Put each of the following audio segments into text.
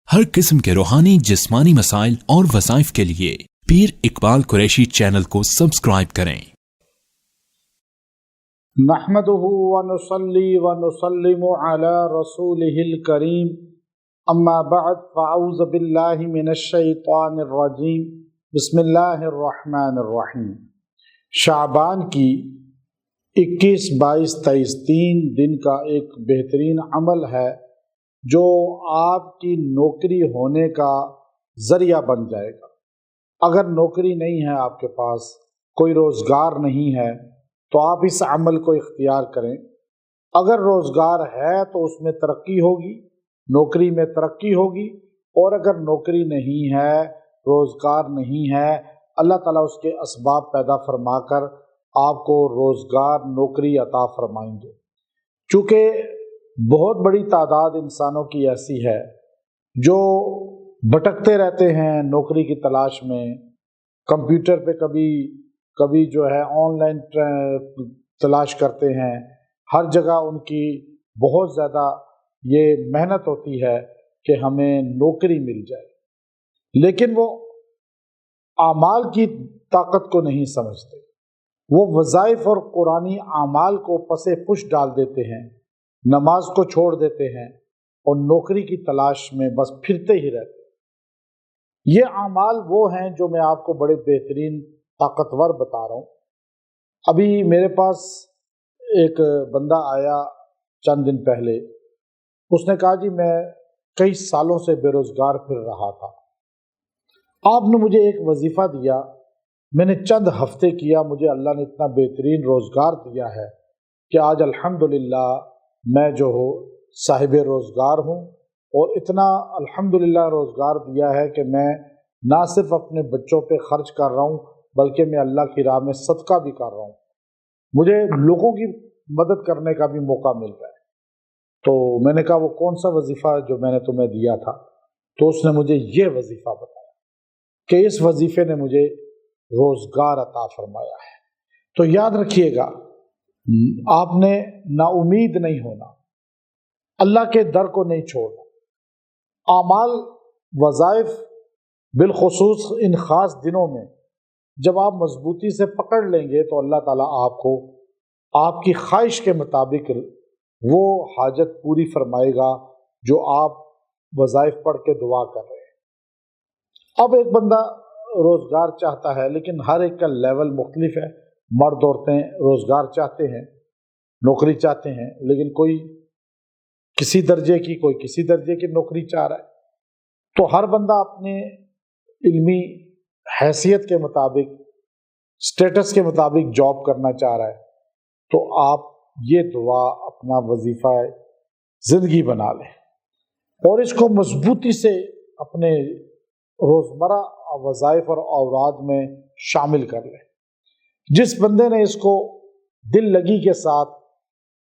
हर किस्म के रूहानी जिस्मानी मसाइल और वज़ाइफ के लिए पीर इकबाल कुरैशी चैनल को सब्सक्राइब करें। नहमदुहु व नुसल्ली व नुसल्लिमु अला रसूलिहिल करीम, अम्मा बअद, फ़अऊज़ु बिल्लाहि मिनश शैतानिर रजीम, बिस्मिल्लाहिर रहमानिर रहीम। शाबान की 21, 22, 23 3 दिन का एक बेहतरीन अमल है जो आपकी नौकरी होने का ज़रिया बन जाएगा। अगर नौकरी नहीं है, आपके पास कोई रोज़गार नहीं है, तो आप इस अमल को इख्तियार करें। अगर रोज़गार है तो उसमें तरक्की होगी, नौकरी में तरक्की होगी। और अगर नौकरी नहीं है, रोज़गार नहीं है, अल्लाह ताला उसके असबाब पैदा फरमाकर आपको रोज़गार, नौकरी अता फरमाएंगे। चूँकि बहुत बड़ी तादाद इंसानों की ऐसी है जो भटकते रहते हैं नौकरी की तलाश में, कंप्यूटर पे कभी जो है ऑनलाइन तलाश करते हैं। हर जगह उनकी बहुत ज़्यादा ये मेहनत होती है कि हमें नौकरी मिल जाए, लेकिन वो आमाल की ताकत को नहीं समझते। वो वज़ाइफ और कुरानी आमाल को पसे पुश डाल देते हैं, नमाज को छोड़ देते हैं और नौकरी की तलाश में बस फिरते ही रहते हैं। ये आमाल वो हैं जो मैं आपको बड़े बेहतरीन ताकतवर बता रहा हूँ। अभी मेरे पास एक बंदा आया चंद दिन पहले, उसने कहा जी मैं कई सालों से बेरोज़गार फिर रहा था, आपने मुझे एक वजीफ़ा दिया, मैंने चंद हफ्ते किया, मुझे अल्लाह ने इतना बेहतरीन रोज़गार दिया है कि आज अल्हम्दुलिल्लाह मैं जो हो साहिब रोज़गार हूँ। और इतना अल्हम्दुलिल्लाह रोज़गार दिया है कि मैं ना सिर्फ अपने बच्चों पे खर्च कर रहा हूँ, बल्कि मैं अल्लाह की राह में सदका भी कर रहा हूँ। मुझे लोगों की मदद करने का भी मौका मिल रहा है। तो मैंने कहा वो कौन सा वजीफ़ा जो मैंने तुम्हें दिया था? तो उसने मुझे ये वजीफ़ा बताया कि इस वजीफ़े ने मुझे रोज़गार अता फरमाया है। तो याद रखिएगा, आपने नाउमीद नहीं होना, अल्लाह के दर को नहीं छोड़ना। आमाल, वज़ाइफ, बिलखुसूस इन ख़ास दिनों में जब आप मजबूती से पकड़ लेंगे तो अल्लाह ताला आपको आपकी ख्वाहिश के मुताबिक वो हाजत पूरी फरमाएगा जो आप वज़ाइफ पढ़ के दुआ कर रहे हैं। अब एक बंदा रोज़गार चाहता है, लेकिन हर एक का लेवल मुख्तलिफ है। मर्द औरतें रोज़गार चाहते हैं, नौकरी चाहते हैं, लेकिन कोई किसी दर्जे की, कोई किसी दर्जे की नौकरी चाह रहा है। तो हर बंदा अपने इल्मी हैसियत के मुताबिक, स्टेटस के मुताबिक जॉब करना चाह रहा है। तो आप ये दुआ अपना वजीफ़ा ज़िंदगी बना लें और इसको मजबूती से अपने रोज़मर्रा वज़ाइफ और औराद में शामिल कर लें। जिस बंदे ने इसको दिल लगी के साथ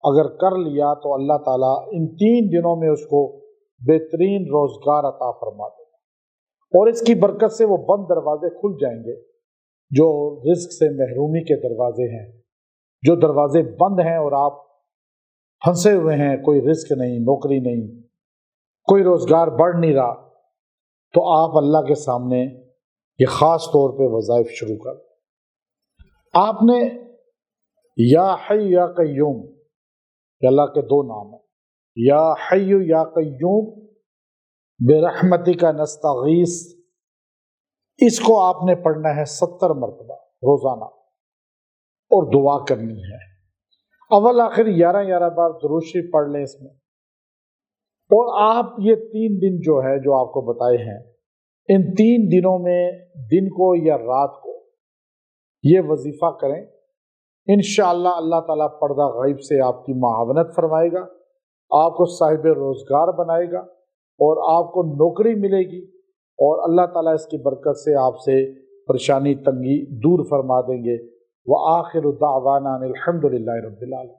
अगर कर लिया तो अल्लाह ताला इन 3 दिनों में उसको बेहतरीन रोज़गार अता फरमा देगा और इसकी बरकत से वो बंद दरवाजे खुल जाएंगे जो रिज़्क से महरूमी के दरवाजे हैं। जो दरवाजे बंद हैं और आप फंसे हुए हैं, कोई रिज़्क नहीं, नौकरी नहीं, कोई रोज़गार बढ़ नहीं रहा, तो आप अल्लाह के सामने ये ख़ास तौर पे वज़ाइफ शुरू कर। आपने या हय्यु या क़य्यूम, अल्लाह के 2 नाम हैं, या हय्यु या क़य्यूम बिरहमतिका नस्तगीस, इसको आपने पढ़ना है 70 मरतबा रोज़ाना और दुआ करनी है। अव्वल आखिर 11 बार दुरूद शरीफ पढ़ लें इसमें। और आप ये 3 दिन जो है जो आपको बताए हैं, इन 3 दिनों में दिन को या रात को ये वजीफ़ा करें। इंशाअल्लाह अल्लाह ताला पर्दा गैब से आपकी मुआवनत फरमाएगा, आपको साहिब रोज़गार बनाएगा और आपको नौकरी मिलेगी और अल्लाह ताला इसकी बरकत से आपसे परेशानी तंगी दूर फरमा देंगे। व आखिरु दावाना अनिल हम्दुलिल्लाहि रब्बिल आलमीन।